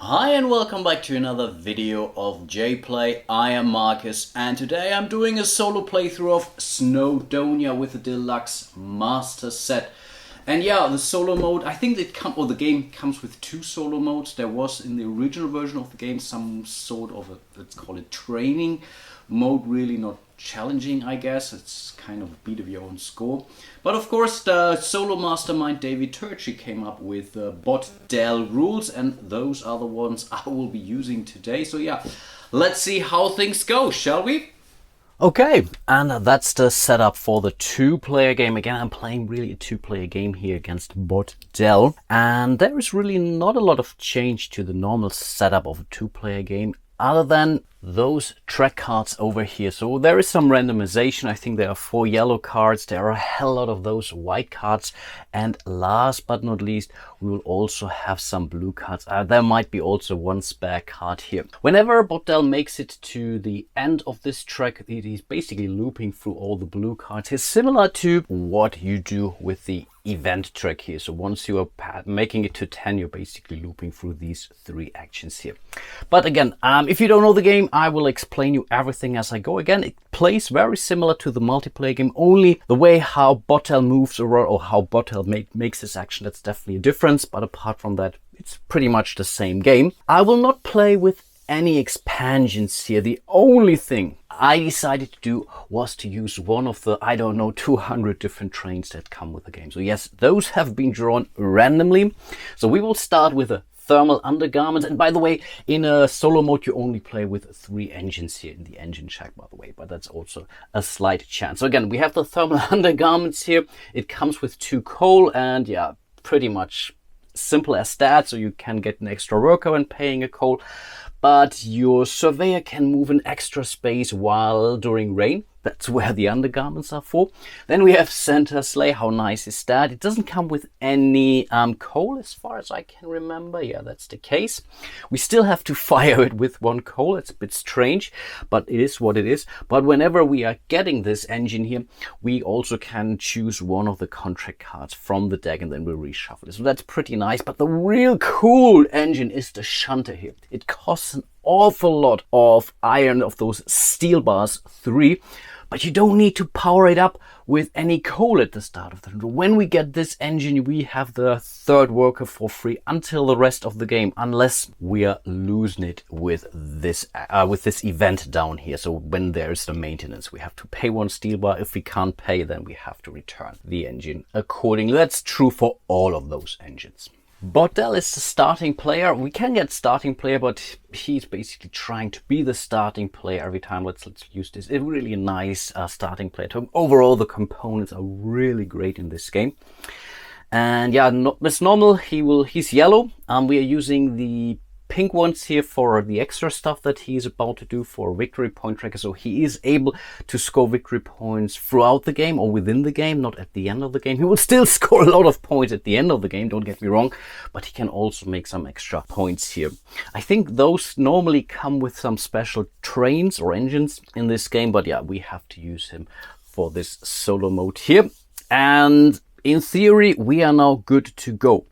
Hi and welcome back to another video of jPlay. I am Marcus and today I'm doing a solo playthrough of Snowdonia with the deluxe master set. And yeah, the solo mode, I think the game comes with two solo modes. There was in the original version of the game some sort of let's call it training mode, really not challenging, I guess. It's kind of a beat of your own score. But of course, the solo mastermind David Turchi came up with Botdell rules, and those are the ones I will be using today. So yeah, let's see how things go, shall we? Okay, and that's the setup for the two-player game. Again, I'm playing really a two-player game here against Botdell, and there is really not a lot of change to the normal setup of a two-player game other than those track cards over here. So there is some randomization. I think there are 4 yellow cards. There are a hell lot of those white cards. And last but not least, we will also have some blue cards. There might be also one spare card here. Whenever Botdell makes it to the end of this track, it is basically looping through all the blue cards. It's similar to what you do with the event track here. So once you are making it to 10, you're basically looping through these 3 actions here. But again, if you don't know the game, I will explain you everything as I go. Again, it plays very similar to the multiplayer game, only the way how Botdell moves around or how Botdell makes this action, that's definitely a difference. But apart from that, it's pretty much the same game. I will not play with any expansions here. The only thing I decided to do was to use one of the, 200 different trains that come with the game. So yes, those have been drawn randomly. So we will start with a thermal undergarments. And by the way, in a solo mode, you only play with 3 engines here in the engine check, by the way, but that's also a slight chance. So again, we have the thermal undergarments here. It comes with 2 coal and yeah, pretty much simple as that. So you can get an extra worker when paying a coal. But your surveyor can move an extra space while during rain. That's where the undergarments are for. Then we have center sleigh. How nice is that? It doesn't come with any coal as far as I can remember. Yeah, that's the case. We still have to fire it with 1 coal. It's a bit strange, but it is what it is. But whenever we are getting this engine here, we also can choose one of the contract cards from the deck and then we'll reshuffle it. So that's pretty nice. But the real cool engine is the shunter here. It costs an awful lot of iron, of those steel bars 3. But you don't need to power it up with any coal at the start of the run. When we get this engine, we have the 3rd worker for free until the rest of the game, unless we are losing it with this event down here. So when there's the maintenance, we have to pay 1 steel bar. If we can't pay, then we have to return the engine accordingly. That's true for all of those engines. Botdell is the starting player. We can get starting player, but he's basically trying to be the starting player every time. Let's use this. It's really a nice starting player. Overall, the components are really great in this game. And yeah, as normal, he's yellow. We are using the pink ones here for the extra stuff that he's about to do for victory point tracker. So he is able to score victory points throughout the game or within the game, not at the end of the game. He will still score a lot of points at the end of the game, don't get me wrong, but he can also make some extra points here. I think those normally come with some special trains or engines in this game, but yeah, we have to use him for this solo mode here. And in theory, we are now good to go.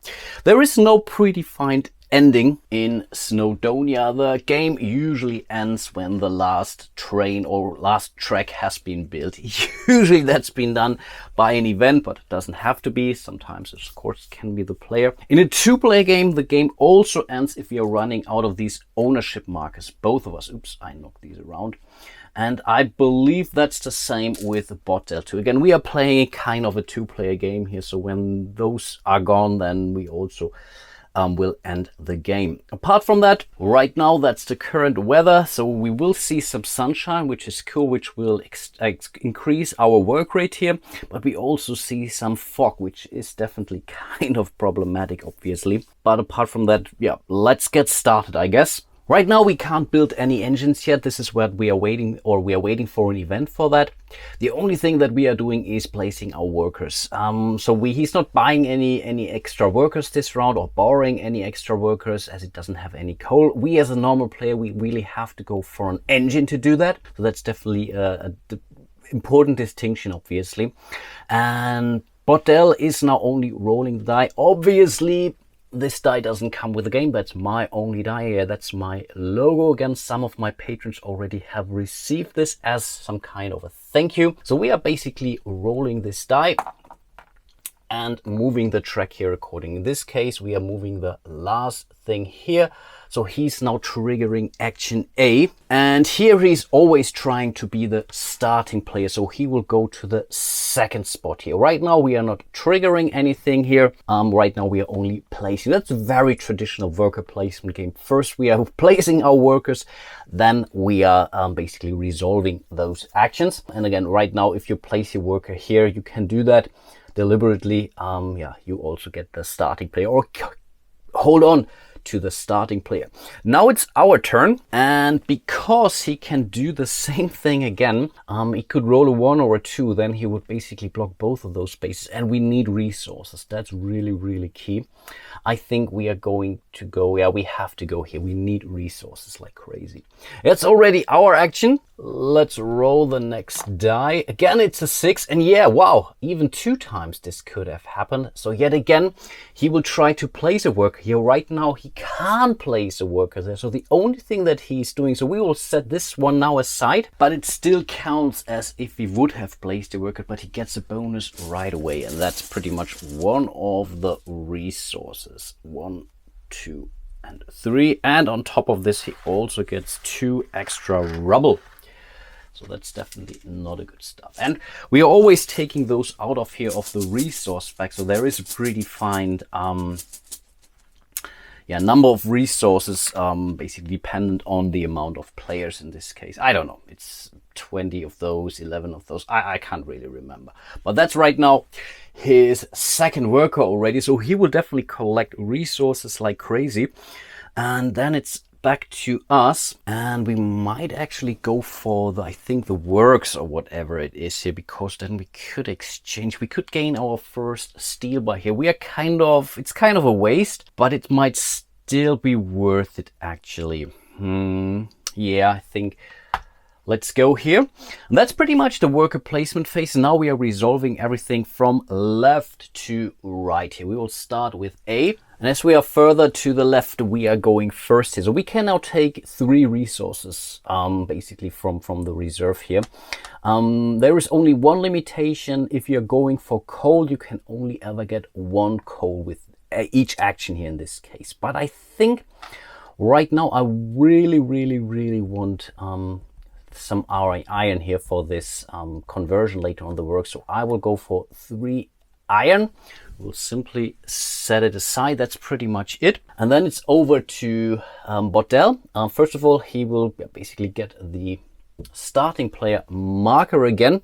There is no predefined ending in Snowdonia. The game usually ends when the last train or last track has been built. Usually that's been done by an event, but it doesn't have to be. Sometimes, of course, it can be the player. In a 2-player game, the game also ends if we are running out of these ownership markers. Both of us. Oops, I knocked these around. And I believe that's the same with Botdell too. Again, we are playing kind of a 2-player game here. So when those are gone, then we also will end the game. Apart from that, right now that's the current weather, so we will see some sunshine, which is cool, which will increase our work rate here, but we also see some fog, which is definitely kind of problematic, obviously. But apart from that, yeah, let's get started, I guess. Right now we can't build any engines yet. This is what we are waiting, or we are waiting for an event for that. The only thing that we are doing is placing our workers. So he's not buying any extra workers this round or borrowing any extra workers as it doesn't have any coal. We as a normal player, we really have to go for an engine to do that. So that's definitely a important distinction, obviously. And Botdell is now only rolling the die. Obviously, this die doesn't come with the game. That's my only die here. That's my logo. Again, some of my patrons already have received this as some kind of a thank you. So we are basically rolling this die and moving the track here according. In this case, we are moving the last thing here. So he's now triggering action A. And here he's always trying to be the starting player. So he will go to the second spot here. Right now, we are not triggering anything here. Right now, we are only placing. That's a very traditional worker placement game. First, we are placing our workers. Then we are basically resolving those actions. And again, right now, if you place your worker here, you can do that deliberately. You also get the starting player, or hold on to the starting player. Now it's our turn, and because he can do the same thing again, he could roll a 1 or a 2, then he would basically block both of those spaces, and we need resources. That's really key. I think we are going to go, we have to go here. We need resources like crazy. It's already our action. Let's roll the next die. Again, it's a 6, and wow, even 2 times this could have happened. So yet again, he will try to place a worker here. Right now, he can't place a worker there. So the only thing that he's doing, so we will set this one now aside, but it still counts as if he would have placed a worker, but he gets a bonus right away. And that's pretty much one of the resources. 1, 2, and 3. And on top of this, he also gets 2 extra rubble. So that's definitely not a good stuff. And we are always taking those out of here of the resource pack. So there is a predefined number of resources, basically dependent on the amount of players in this case. I don't know. It's 20 of those, 11 of those. I can't really remember. But that's right now his second worker already. So he will definitely collect resources like crazy. And then it's back to us, and we might actually go for I think the works or whatever it is here, because then we could exchange. We could gain our first steel bar here. It's kind of a waste, but it might still be worth it actually. I think let's go here. And that's pretty much the worker placement phase. Now we are resolving everything from left to right here. We will start with A. And as we are further to the left, we are going first here. So we can now take 3 resources, basically from the reserve here. There is only one limitation. If you're going for coal, you can only ever get 1 coal with each action here in this case. But I think right now I really want some iron here for this conversion later on the work. So I will go for 3 iron. We'll simply set it aside. That's pretty much it. And then it's over to Botdell. First of all, he will basically get the starting player marker again.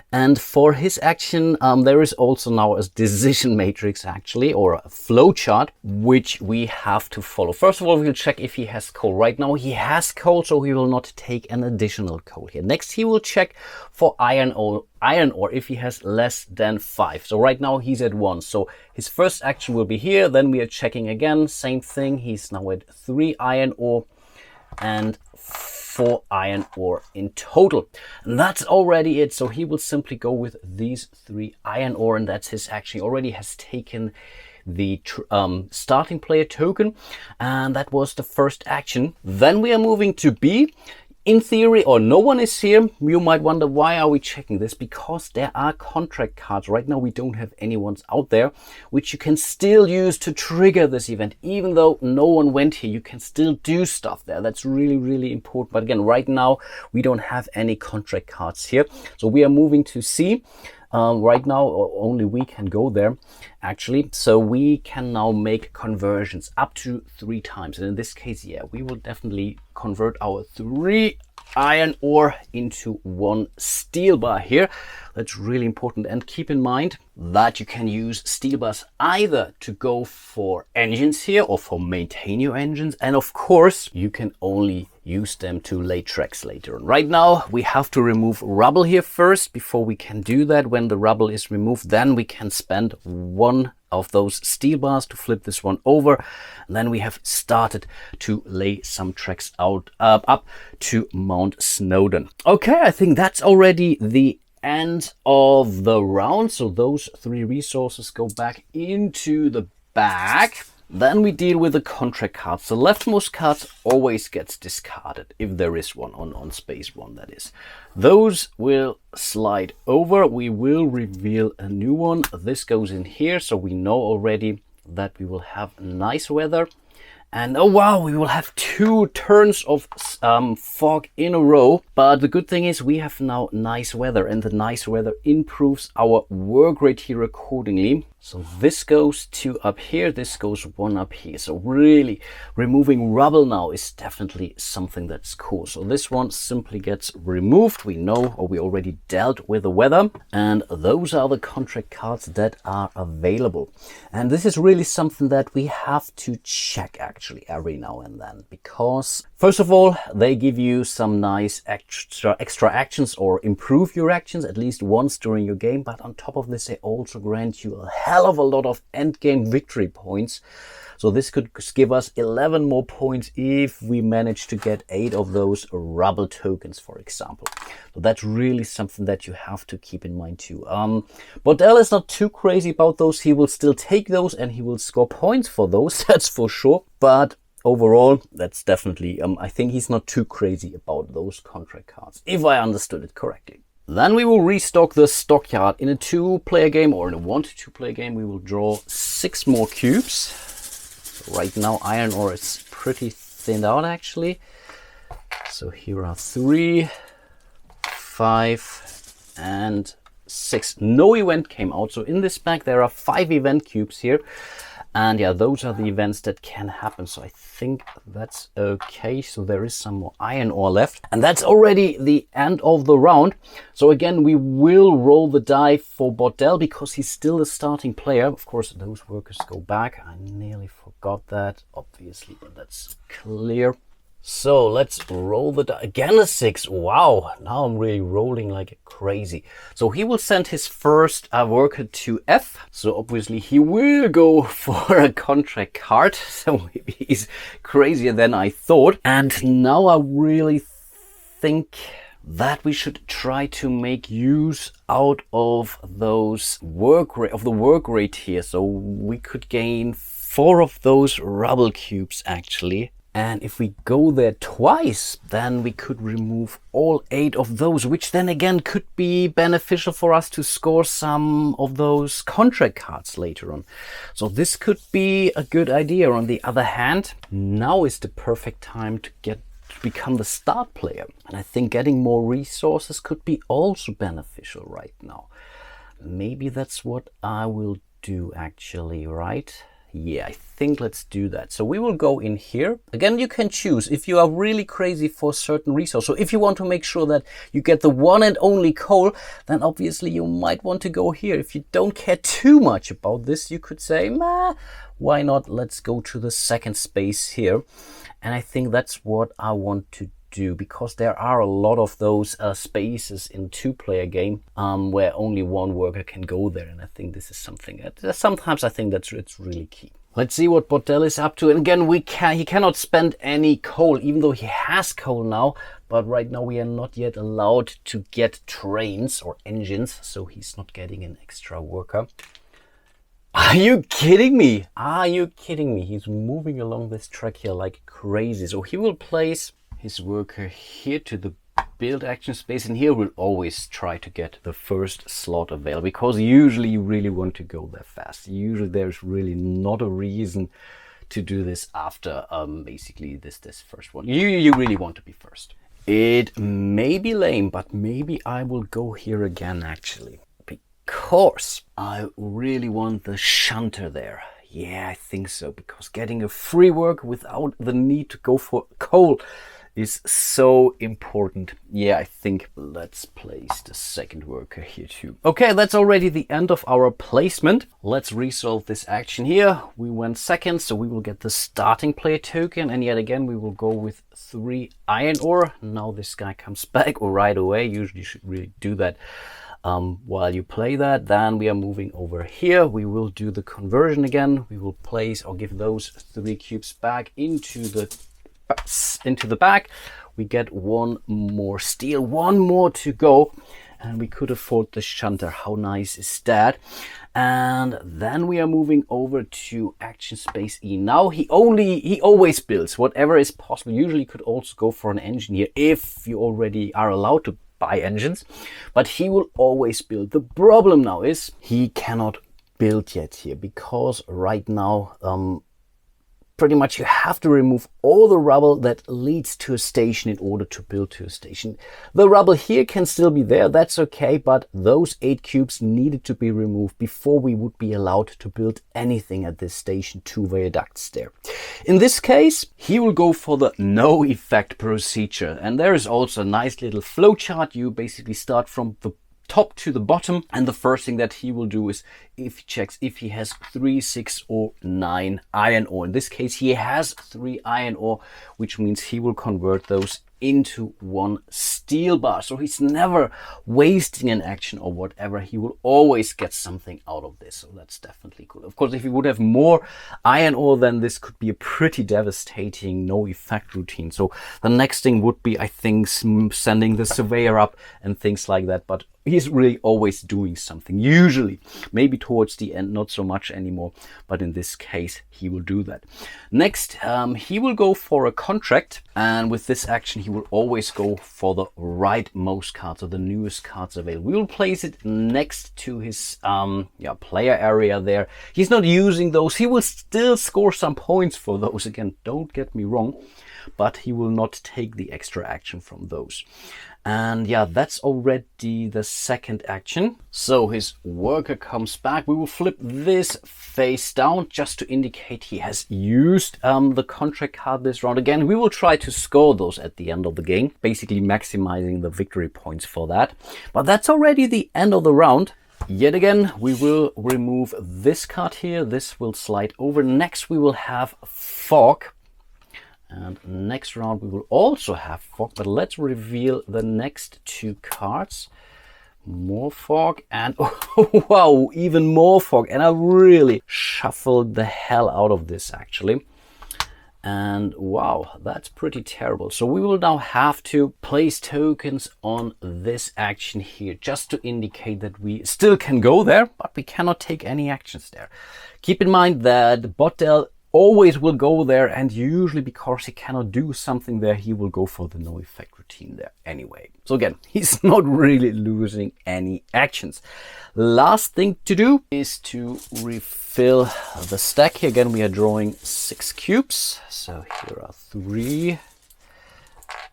And for his action, there is also now a decision matrix actually, or a flow chart, which we have to follow. First of all, we'll check if he has coal. Right now he has coal, so he will not take an additional coal here. Next, he will check for iron ore if he has less than 5. So right now he's at 1. So his first action will be here. Then we are checking again. Same thing. He's now at 3 iron ore and 4 iron ore in total. And that's already it. So he will simply go with these 3 iron ore, and that's his action. He already has taken the starting player token, and that was the first action. Then we are moving to B. In theory, or no one is here, you might wonder, why are we checking this? Because there are contract cards. Right now we don't have any ones out there, which you can still use to trigger this event. Even though no one went here, you can still do stuff there. That's really important. But again, right now we don't have any contract cards here. So we are moving to C. Right now only we can go there actually, so we can now make conversions up to 3 times, and in this case, we will definitely convert our 3 iron ore into 1 steel bar here. That's really important, and keep in mind that you can use steel bars either to go for engines here or for maintain your engines, and of course you can only use them to lay tracks later on. Right now we have to remove rubble here first. Before we can do that, when the rubble is removed, then we can spend 1 of those steel bars to flip this one over, and then we have started to lay some tracks out up to Mount Snowdon. Okay, I think that's already the end of the round. So those 3 resources go back into the bag. Then we deal with the contract cards. The leftmost cards always gets discarded, if there is one on space 1, that is. Those will slide over. We will reveal a new one. This goes in here, so we know already that we will have nice weather. And oh wow, we will have 2 turns of fog in a row. But the good thing is we have now nice weather, and the nice weather improves our work rate here accordingly. So this goes 2 up here, this goes 1 up here. So really removing rubble now is definitely something that's cool. So this one simply gets removed. We know, or we already dealt with the weather, and those are the contract cards that are available. And this is really something that we have to check actually every now and then, because first of all, they give you some nice extra actions, or improve your actions at least once during your game. But on top of this, they also grant you a hell of a lot of end game victory points. So this could give us 11 more points if we manage to get 8 of those rubble tokens, for example. So that's really something that you have to keep in mind too. Botdell is not too crazy about those. He will still take those and he will score points for those, that's for sure. But overall, that's definitely, I think he's not too crazy about those contract cards, if I understood it correctly. Then we will restock the stockyard. In a 2-player game, or in a 1 to 2-player game, we will draw 6 more cubes. So right now, iron ore is pretty thinned out actually. So here are 3, 5, and 6. No event came out. So in this pack, there are 5 event cubes here. And yeah, those are the events that can happen. So I think that's okay. So there is some more iron ore left. And that's already the end of the round. So again, we will roll the die for Botdell because he's still a starting player. Of course, those workers go back. I nearly forgot that, obviously, but that's clear. So let's roll the die. Again, a 6. Wow, now I'm really rolling like crazy. So he will send his first worker to F. So obviously he will go for a contract card. So maybe he's crazier than I thought. And now I really think that we should try to make use out of those work rate here. So we could gain 4 of those rubble cubes actually. And if we go there twice, then we could remove all 8 of those, which then again could be beneficial for us to score some of those contract cards later on. So this could be a good idea. On the other hand, now is the perfect time to become the start player. And I think getting more resources could be also beneficial right now. Maybe that's what I will do actually, right? Yeah, I think let's do that. So we will go in here. Again, you can choose if you are really crazy for certain resource. So if you want to make sure that you get the one and only coal, then obviously you might want to go here. If you don't care too much about this, you could say, why not? Let's go to the second space here. And I think that's what I want to do, because there are a lot of those spaces in 2-player game where only 1 worker can go there, and I think this is something that sometimes I think it's really key. Let's see what Botdell is up to. And again, he cannot spend any coal, even though he has coal now. But right now we are not yet allowed to get trains or engines, so he's not getting an extra worker. Are you kidding me? Are you kidding me? He's moving along this track here like crazy. So he will place his worker here to the build action space, and here we'll always try to get the first slot available, because usually you really want to go there fast. Usually there's really not a reason to do this after basically this first one. You really want to be first. It may be lame, but maybe I will go here again actually, because I really want the shunter there. Yeah, I think so, because getting a free work without the need to go for coal is so important. Yeah, I think let's place the second worker here too. Okay, that's already the end of our placement. Let's resolve this action here. We went second, so we will get the starting player token, and yet again we will go with 3 iron ore. Now this guy comes back right away. Usually you should really do that while you play that. Then we are moving over here. We will do the conversion again. We will place or give those 3 cubes back into the bag. We get 1 more steel, 1 more to go, and we could afford the shunter. How nice is that? And then we are moving over to action space E. Now he always builds whatever is possible. Usually could also go for an engine here if you already are allowed to buy engines, but he will always build. The problem now is he cannot build yet here, because right now pretty much you have to remove all the rubble that leads to a station in order to build to a station. The rubble here can still be there, that's okay, but those 8 cubes needed to be removed before we would be allowed to build anything at this station. 2 viaducts there. In this case, he will go for the no effect procedure, and there is also a nice little flow chart. You basically start from the top to the bottom, and the first thing that he will do is if he checks if he has 3, 6 or 9 iron ore. In this case he has 3 iron ore, which means he will convert those into 1 steel bar. So he's never wasting an action or whatever. He will always get something out of this. So that's definitely cool. Of course, if he would have more iron ore, then this could be a pretty devastating no effect routine. So the next thing would be, I think, sending the surveyor up and things like that. But he's really always doing something, usually. Maybe towards the end, not so much anymore. But in this case, he will do that. Next, he will go for a contract. And with this action, he will always go for the rightmost cards, or the newest cards available. We will place it next to his player area there. He's not using those. He will still score some points for those. Again, don't get me wrong, but he will not take the extra action from those. And yeah, that's already the second action. So his worker comes back. We will flip this face down just to indicate he has used the contract card this round. Again, we will try to score those at the end of the game, basically maximizing the victory points for that. But that's already the end of the round. Yet again, we will remove this card here. This will slide over. Next, we will have fog. And next round we will also have fog, but let's reveal the next 2 cards. More fog, and oh, wow, even more fog. And I really shuffled the hell out of this actually. And wow, that's pretty terrible. So we will now have to place tokens on this action here, just to indicate that we still can go there, but we cannot take any actions there. Keep in mind that Botdell always will go there, and usually because he cannot do something there, he will go for the no effect routine there anyway. So again, he's not really losing any actions. Last thing to do is to refill the stack here. Again, we are drawing 6 cubes. So here are 3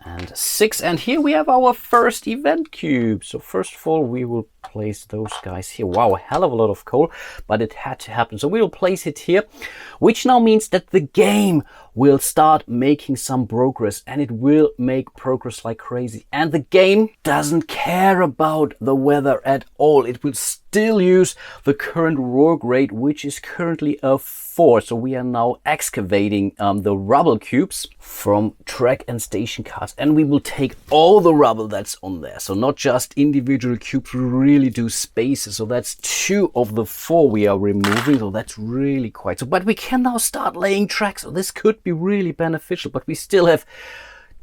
and 6, and here we have our first event cube. So first of all, we will place those guys here. Wow, a hell of a lot of coal, but it had to happen. So we will place it here, which now means that the game will start making some progress, and it will make progress like crazy. And the game doesn't care about the weather at all. It will still use the current work rate, which is currently a 4. So we are now excavating the rubble cubes from track and station cards, and we will take all the rubble that's on there. So not just individual cubes, we really do spaces. So that's 2 of the 4 we are removing. So that's really quite so. But we can now start laying tracks. So this could be really beneficial, but we still have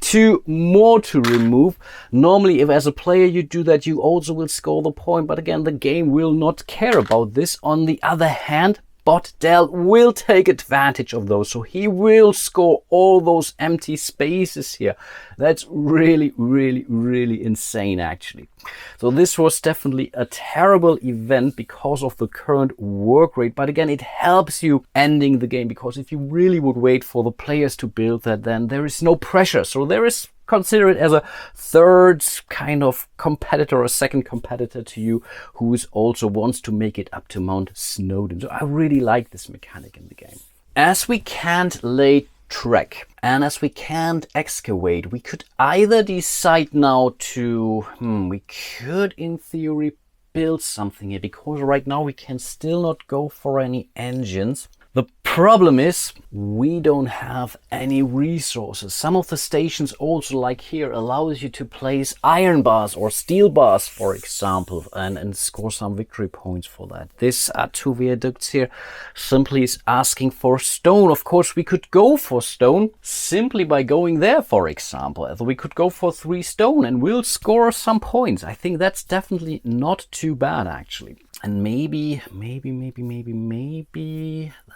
2 more to remove. Normally, if as a player you do that, you also will score the point. But again, the game will not care about this. On the other hand, Botdell will take advantage of those. So he will score all those empty spaces here. That's really, really, really insane actually. So this was definitely a terrible event because of the current work rate. But again, it helps you ending the game, because if you really would wait for the players to build that, then there is no pressure. So there is, consider it as a third kind of competitor, a second competitor to you, who is also wants to make it up to Mount Snowdonia. So I really like this mechanic in the game. As we can't lay track and as we can't excavate, we could either decide now to, we could in theory build something here, because right now we can still not go for any engines. The problem is we don't have any resources. Some of the stations also, like here, allows you to place iron bars or steel bars, for example, and score some victory points for that. This two viaducts here simply is asking for stone. Of course, we could go for stone simply by going there, for example. We could go for 3 stone and we'll score some points. I think that's definitely not too bad, actually. And maybe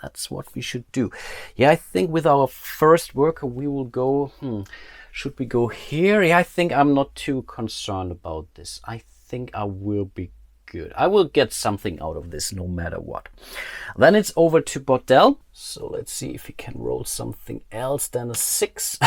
that's what we should do. Yeah, I think with our first worker we will go, should we go here? Yeah, I think I'm not too concerned about this. I think I will be good. I will get something out of this no matter what. Then it's over to Botdell. So let's see if we can roll something else than a 6.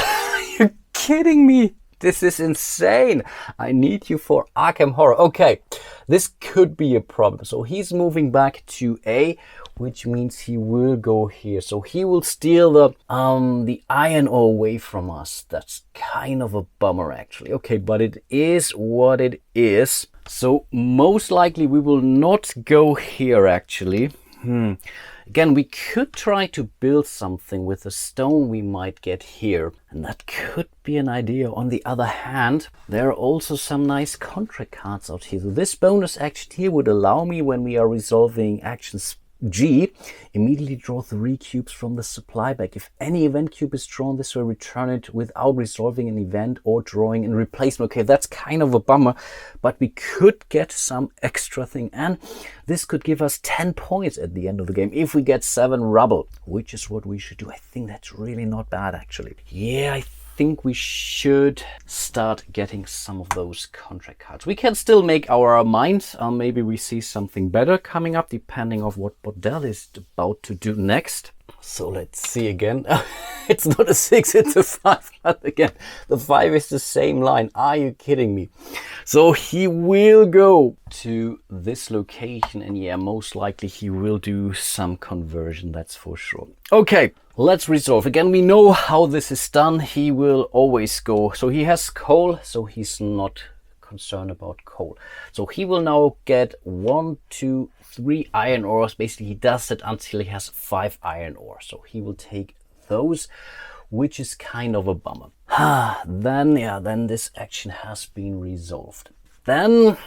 You're kidding me. This is insane. I need you for Arkham Horror. Okay, this could be a problem. So he's moving back to A, which means he will go here. So he will steal the iron ore away from us. That's kind of a bummer, actually. Okay, but it is what it is. So most likely we will not go here, actually. Again, we could try to build something with the stone we might get here. And that could be an idea. On the other hand, there are also some nice contract cards out here. So this bonus action here would allow me, when we are resolving actions G, immediately draw 3 cubes from the supply bag. If any event cube is drawn, this will return it without resolving an event or drawing in replacement. Okay, that's kind of a bummer, but we could get some extra thing, and this could give us 10 points at the end of the game if we get 7 rubble, which is what we should do. I think that's really not bad, actually. Yeah, I think we should start getting some of those contract cards. We can still make our mind. Maybe we see something better coming up, depending on what Botdell is about to do next. So let's see again. It's not a 6, it's a 5. But again, the 5 is the same line. Are you kidding me? So he will go to this location, and yeah, most likely he will do some conversion, that's for sure. Okay, let's resolve. Again, we know how this is done. He will always go. So he has coal, so he's not concerned about coal. So he will now get 1, 2, 3 iron ores. Basically, he does it until he has 5 iron ore. So he will take those, which is kind of a bummer. Then this action has been resolved. Then,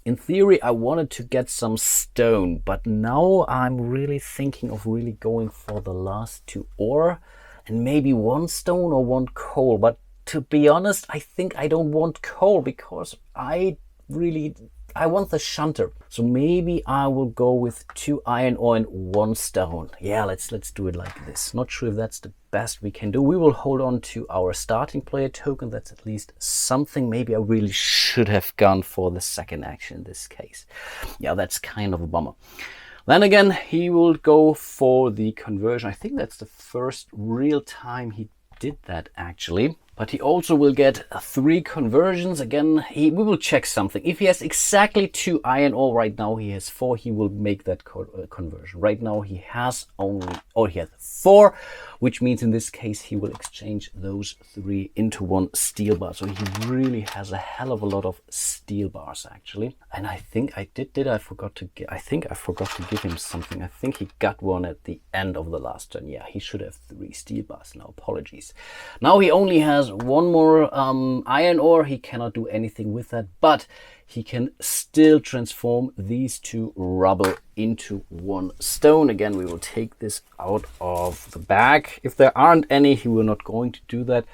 in theory, I wanted to get some stone, but now I'm really thinking of really going for the last 2 ore and maybe 1 stone or 1 coal. But to be honest, I think I don't want coal because I want the shunter. So maybe I will go with 2 iron ore and 1 stone. Yeah, let's do it like this. Not sure if that's the best we can do. We will hold on to our starting player token. That's at least something. Maybe I really should have gone for the second action in this case. Yeah, that's kind of a bummer. Then again, he will go for the conversion. I think that's the first real time he did that, actually. But he also will get 3 conversions. Again, we will check something. If he has exactly 2 iron ore, right now he has 4, he will make that conversion. Right now he has he has 4, which means in this case he will exchange those 3 into 1 steel bar. So he really has a hell of a lot of steel bars, actually. And I think I I forgot to give him something. I think he got 1 at the end of the last turn. Yeah, he should have 3 steel bars now. Apologies. Now he only has 1 more iron ore. He cannot do anything with that, but he can still transform these 2 rubble into 1 stone. Again, we will take this out of the bag. If there aren't any, he will not going to do that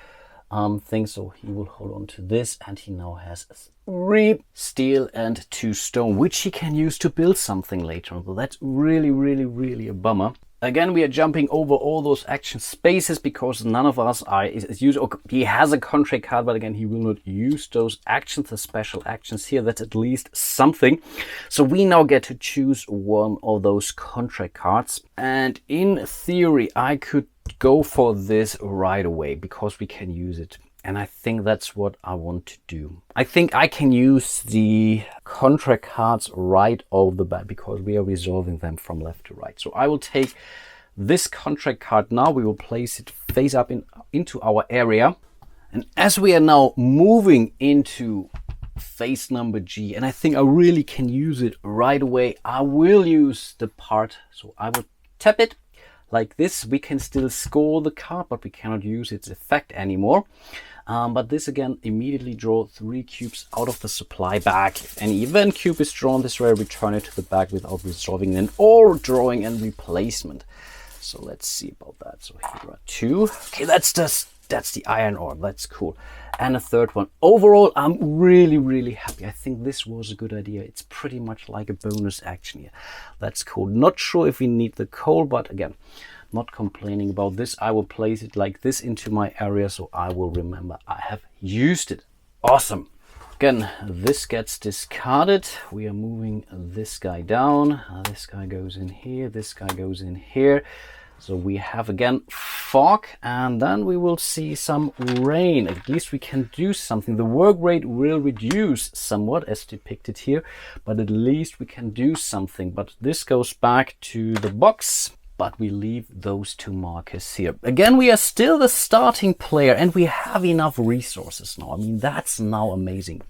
thing. So he will hold on to this, and he now has 3 steel and 2 stone, which he can use to build something later on. So that's really a bummer. Again, we are jumping over all those action spaces because none of us is using. He has a contract card, but again, he will not use those actions, the special actions here. That's at least something. So we now get to choose 1 of those contract cards. And in theory, I could go for this right away because we can use it. And I think that's what I want to do. I think I can use the contract cards right off the bat because we are resolving them from left to right. So I will take this contract card now. We will place it face up into our area. And as we are now moving into phase number G, and I think I really can use it right away, I will use the part. So I will tap it. like this, we can still score the card, but we cannot use its effect anymore. But this again, immediately draw 3 cubes out of the supply bag. Any event cube is drawn this way, return it to the bag without resolving it or drawing a replacement. So let's see about that. So here are 2. Okay, that's the iron ore. That's cool. And a third one. Overall, I'm really happy. I think this was a good idea. It's pretty much like a bonus action here. That's cool. Not sure if we need the coal, but again, not complaining about this. I will place it like this into my area so I will remember I have used it. Awesome. Again, this gets discarded. We are moving this guy down. This guy goes in here. This guy goes in here. So we have again fog, and then we will see some rain. At least we can do something. The work rate will reduce somewhat as depicted here, but at least we can do something. But this goes back to the box. But we leave those 2 markers here. Again, we are still the starting player and we have enough resources now. I mean, that's now amazing.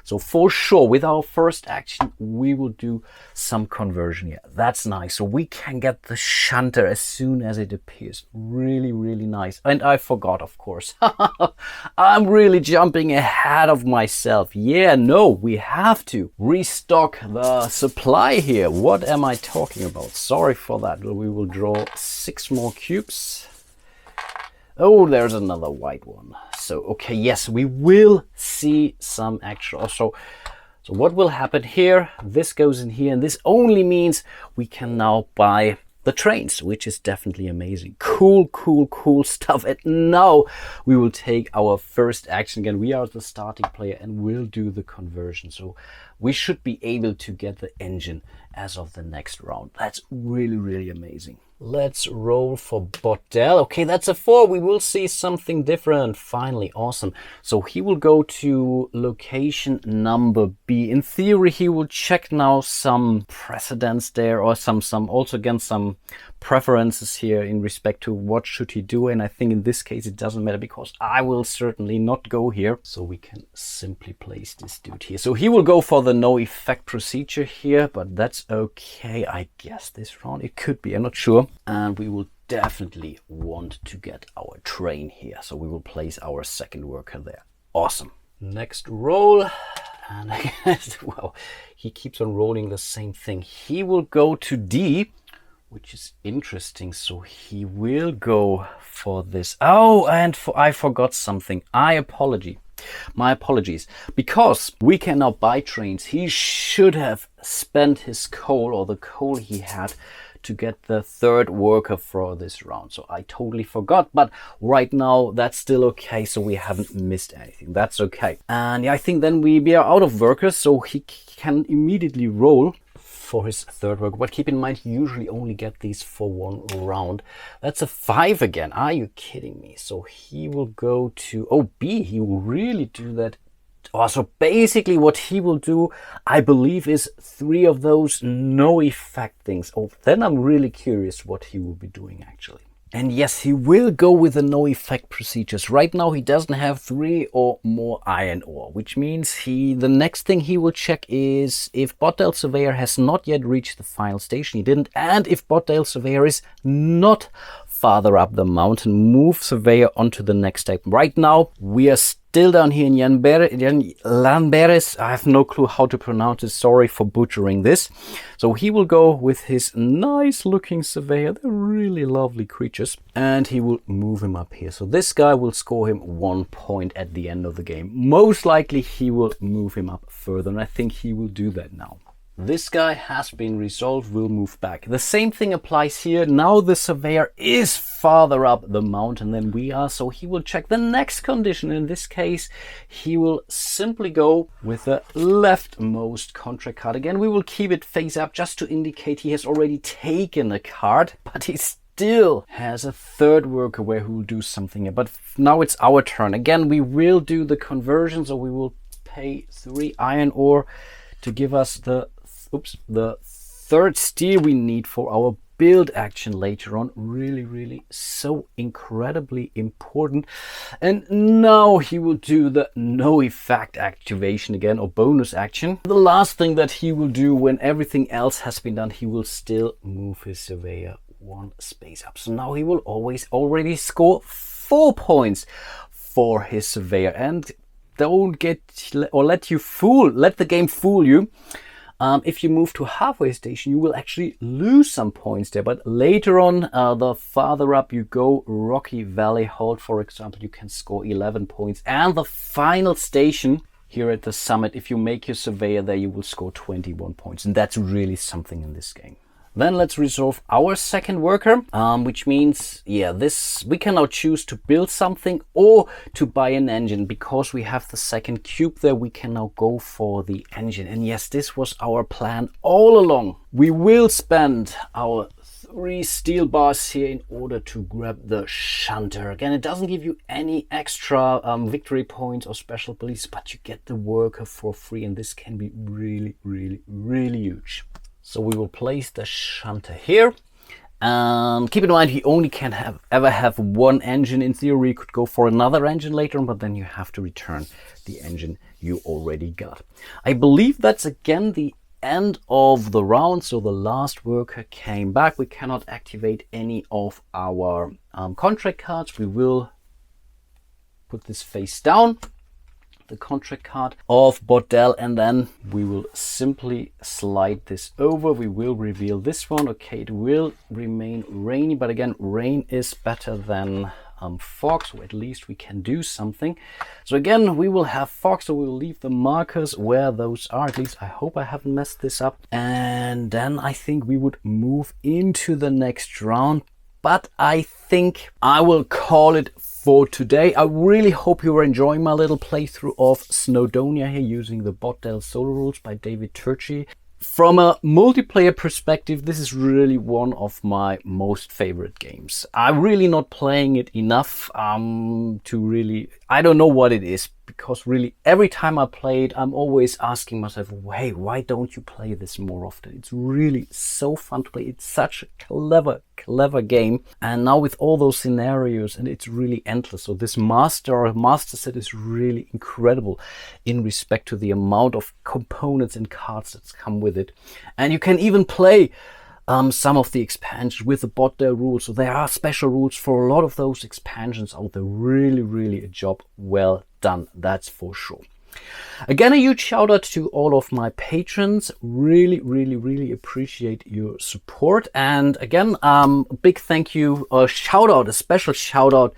So for sure, with our first action, we will do some conversion here. That's nice. So we can get the shunter as soon as it appears. Really nice. And I forgot, of course. I'm really jumping ahead of myself. Yeah, no, we have to restock the supply here. What am I talking about? Sorry for that. We will draw 6 more cubes. Oh, there's another white one. So, okay, yes, we will see some extra. So what will happen here? This goes in here, and this only means we can now buy the trains, which is definitely amazing. Cool stuff. And now we will take our first action again. We are the starting player and we'll do the conversion. So we should be able to get the engine as of the next round. That's really amazing. Let's roll for Botdell. Okay, that's a 4. We will see something different. Finally, awesome. So he will go to location number B. In theory, he will check now some precedents there, or some also again some preferences here in respect to what should he do. And I think in this case it doesn't matter because I will certainly not go here. So we can simply place this dude here. So he will go for the no effect procedure here, but that's okay. I guess this round it could be. I'm not sure. And we will definitely want to get our train here. So we will place our second worker there. Awesome. Next roll. And I guess, well, he keeps on rolling the same thing. He will go to D, which is interesting. So he will go for this. Oh, and I forgot something. My apologies. Because we can now buy trains, he should have spent his coal, or the coal he had, to get the third worker for this round. So I totally forgot, but right now that's still okay. So we haven't missed anything. That's okay. And yeah, I think then we are out of workers, so he can immediately roll for his third worker. But keep in mind, you usually only get these for 1 round. That's a 5 again. Are you kidding me? So he will go to B. He will really do that. Oh, so basically what he will do, I believe, is 3 of those no effect things. Oh, then I'm really curious what he will be doing actually. And yes, he will go with the no effect procedures. Right now he doesn't have 3 or more iron ore, which means the next thing he will check is if Botdell Surveyor has not yet reached the final station. He didn't. And if Botdell Surveyor is not farther up the mountain, move Surveyor onto the next step. Right now we are still down here in Lanberes. I have no clue how to pronounce it. Sorry for butchering this. So he will go with his nice looking Surveyor. They're really lovely creatures. And he will move him up here. So this guy will score him 1 point at the end of the game. Most likely he will move him up further. And I think he will do that now. This guy has been resolved, will move back. The same thing applies here. Now the Surveyor is farther up the mountain than we are, so he will check the next condition. In this case, he will simply go with the leftmost contract card. Again, we will keep it face up just to indicate he has already taken a card, but he still has a third worker where he will do something. But now it's our turn. Again, we will do the conversion, so we will pay 3 iron ore to give us the third steel we need for our build action later on. Really so incredibly important. And now he will do the no effect activation again, or bonus action. The last thing that he will do when everything else has been done, he will still move his Surveyor one space up. So now he will already score 4 points for his surveyor. And don't let the game fool you. If you move to halfway station, you will actually lose some points there. But later on, the farther up you go, Rocky Valley Halt, for example, you can score 11 points. And the final station here at the summit, if you make your surveyor there, you will score 21 points. And that's really something in this game. Then let's resolve our second worker, which means, we can now choose to build something or to buy an engine. Because we have the second cube there, we can now go for the engine. And yes, this was our plan all along. We will spend our 3 steel bars here in order to grab the shunter. Again, it doesn't give you any extra victory points or special abilities, but you get the worker for free, and this can be really, really, really huge. So we will place the shunter here. And keep in mind, you only can ever have one engine. In theory, you could go for another engine later on, but then you have to return the engine you already got. I believe that's again the end of the round. So the last worker came back. We cannot activate any of our contract cards. We will put this face down, the contract card of Botdell, and then we will simply slide this over. We will reveal this one. Okay, it will remain rainy, but again, rain is better than fog, so at least we can do something. So again, we will have fog, so we will leave the markers where those are. At least I hope I haven't messed this up. And then I think we would move into the next round, but I think I will call it for today. I really hope you are enjoying my little playthrough of Snowdonia here using the Botdell solo rules by David Turchi. From a multiplayer perspective, this is really one of my most favorite games. I'm really not playing it enough to really, I don't know what it is, because really every time I play it, I'm always asking myself, hey, why don't you play this more often? It's really so fun to play. It's such a clever game. And now with all those scenarios, and it's really endless. So this master set is really incredible in respect to the amount of components and cards that come with it. And you can even play some of the expansions with the Botdell rules. So there are special rules for a lot of those expansions out there. Really a job well done, that's for sure. Again, a huge shout out to all of my patrons. Really appreciate your support. And again, a big thank you, a special shout out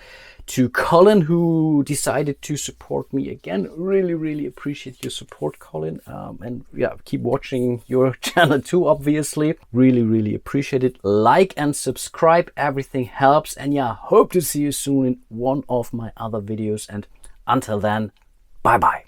to Colin, who decided to support me again. Really appreciate your support, Colin. And yeah, keep watching your channel too, obviously. Really appreciate it. Like and subscribe, everything helps. And yeah, hope to see you soon in one of my other videos. And until then, bye bye.